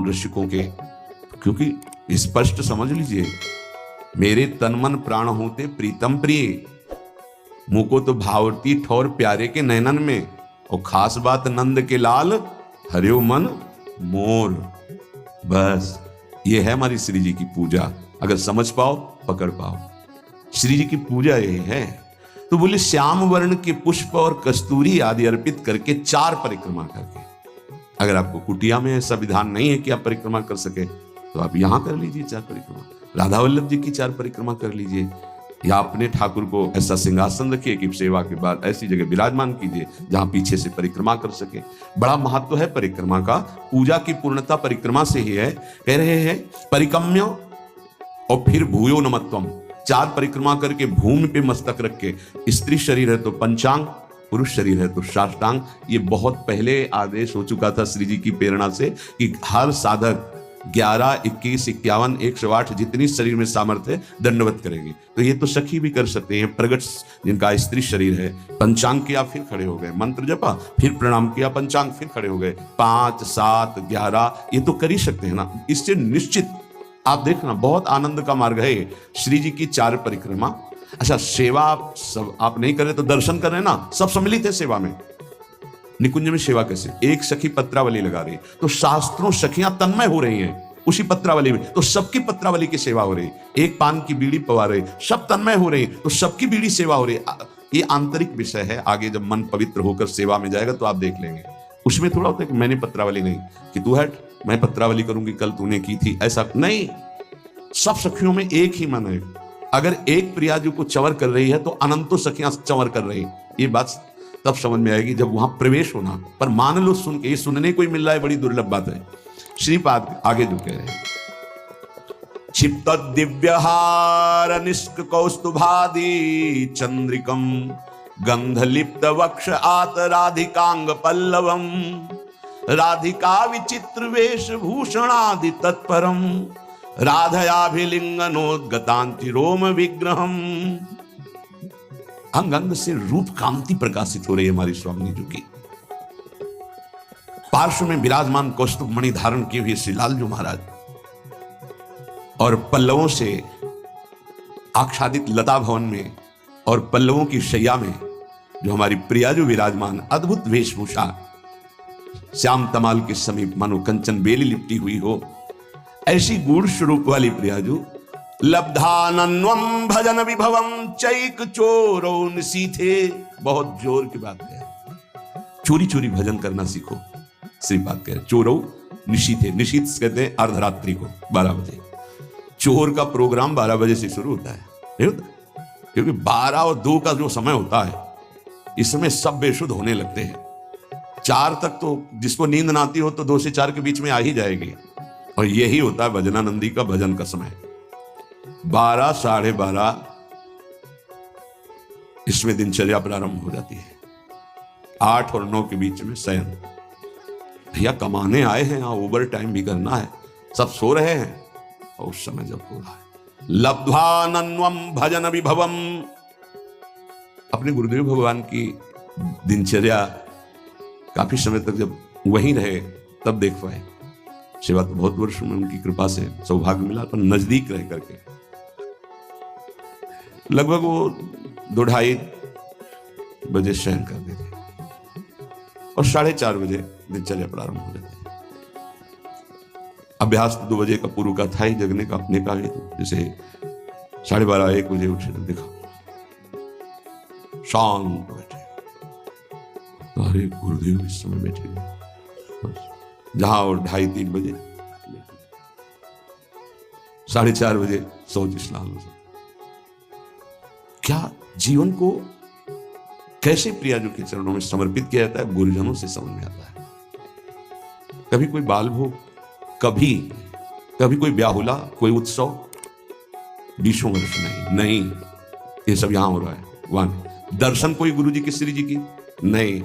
तमाम ऋषिकों के, क्योंकि स्पष्ट समझ लीजिए, मेरे तन मन प्राण होते प्रीतम प्रिय, मुको तो भावती ठौर प्यारे के नैनन में, और खास बात नंद के लाल हरियो मन मोर। बस ये है हमारी श्री जी की पूजा। अगर समझ पाओ, पकड़ पाओ, श्री जी की पूजा यही है। तो बोले श्याम वर्ण के पुष्प और कस्तूरी आदि अर्पित करके 4 परिक्रमा करके। अगर आपको कुटिया में ऐसा विधान नहीं है कि आप परिक्रमा कर सके, तो आप यहां कर लीजिए 4 परिक्रमा, राधा वल्लभ जी की 4 परिक्रमा कर लीजिए, या अपने ठाकुर को ऐसा सिंहासन रखिए कि सेवा के बाद ऐसी जगह विराजमान कीजिए जहां पीछे से परिक्रमा कर सके। बड़ा महत्व है परिक्रमा का। पूजा की पूर्णता परिक्रमा से ही है। कह रहे हैं परिक्रम्य और फिर भूयो नमत्वम, 4 परिक्रमा करके भूमि पे मस्तक रख के, स्त्री शरीर है तो पंचांग, पुरुष शरीर है तो साष्टांग। ये बहुत पहले आदेश हो चुका था श्री जी की प्रेरणा से कि हर साधक 11, 21, 51, 108 जितनी शरीर में सामर्थ्य है दंडवत करेंगे। तो ये तो सखी भी कर सकते हैं। प्रगट जिनका स्त्री शरीर है, पंचांग किया फिर खड़े हो गए, मंत्र जपा फिर प्रणाम किया, पंचांग फिर खड़े हो गए, 5, 7, 11 ये तो कर ही सकते हैं ना। इससे निश्चित आप देखना बहुत आनंद का मार्ग है श्री जी की 4 परिक्रमा। अच्छा, सेवा सब आप नहीं कर रहे तो दर्शन कर रहे हैं ना, सब सम्मिलित है सेवा में। निकुंज में सेवा कैसे, एक सखी पत्रावली लगा रही है तो शास्त्रों सखियां तन्मय हो रही हैं उसी पत्रावली में, तो सबकी पत्रावली की सेवा हो रही। एक पान की बीड़ी पवा रहे, सब तन्मय हो रही, तो सबकी बीड़ी सेवा हो रही। ये आंतरिक विषय है। आगे जब मन पवित्र होकर सेवा में जाएगा तो आप देख लेंगे। उसमें थोड़ा होता है कि मैंने पत्रावली नहीं, कि तू हट मैं पत्रावली करूंगी, कल तूने की थी, ऐसा नहीं। सब सखियों में एक ही मन है। अगर एक प्रियाजू को चंवर कर रही है तो अनंतों सखियां चंवर कर रही। ये बात तब समझ में आएगी जब वहां प्रवेश होना। पर मान लो सुन के, ये सुनने को ही मिल रहा है, बड़ी दुर्लभ बात है। श्रीपाद आगे जो कह रहे हैं, क्षिप्त दिव्यहार निष्क कौस्तुभादि चंद्रिकम गंधलिप्त वक्ष आत राधिकांग पल्लवम राधिका विचित्र वेश भूषणादि तत्परम राधयाभिलिंगनोद्गतांति रोम विग्रहम। अंग अंग से रूप कांति प्रकाशित हो रही है हमारी स्वामी जी की। पार्श्व में विराजमान कौस्तुभ मणि धारण किए हुए श्री लालजू महाराज और पल्लवों से आच्छादित लता भवन में और पल्लवों की शैया में जो हमारी प्रियाजू विराजमान, अद्भुत वेशभूषा, श्याम तमाल के समीप मानो कंचन बेली लिपटी हुई हो, ऐसी गूढ़ स्वरूप वाली प्रियाजू। लब्धानन्वम भजन विभवम चैक चोरो निसीथे। बहुत जोर की बात है, चोरी चोरी भजन करना सीखो। श्रीपाद कह रहे चोरो निशीथे, निशीथ कहते हैं अर्धरात्रि को 12 बजे। चोर का प्रोग्राम 12 बजे से शुरू होता है, नहीं होता? क्योंकि 12 और 2 का जो समय होता है, इस समय सब बेशुद्ध होने लगते हैं। 4 तक तो जिसको नींद ना आती हो तो 2 से 4 के बीच में आ ही जाएगी, और यही होता है भजनानंदी का भजन का समय। 12, 12:30 इसमें दिनचर्या प्रारंभ हो जाती है। 8 और 9 के बीच में शयन। भैया कमाने आए हैं, यहाँ ओवर टाइम भी करना है, सब सो रहे हैं, और उस समय जब हो रहा है लब्ध्वानन्वम भजन विभवम। अपने गुरुदेव भगवान की दिनचर्या काफी समय तक जब वहीं रहे तब देख पाए। सेवा तो बहुत वर्ष में उनकी कृपा से सौभाग्य मिला, पर नजदीक रह करके लगभग वो 2-2:30 बजे शयन कर देते और 4:30 बजे दिनचर्या प्रारंभ हो जाती है। अभ्यास तो 2 बजे का पूर्व का था ही जगने का, अपने का भी। जैसे 12:30, 1 बजे उठे तो देखा शांत बैठे, तो अरे गुरुदेव इस समय बैठे, जहां और 2:30-3 बजे 4:30 बजे सोच स्नान। क्या जीवन को कैसे प्रियाजू के चरणों में समर्पित किया जाता है, गुरुजनों से समझ में आता है। कभी कोई बाल भोग, कभी कोई ब्याहुला, कोई उत्सव, 20 वर्ष नहीं, ये सब यहां हो रहा है। वहां दर्शन कोई गुरु जी की, श्री जी की नहीं।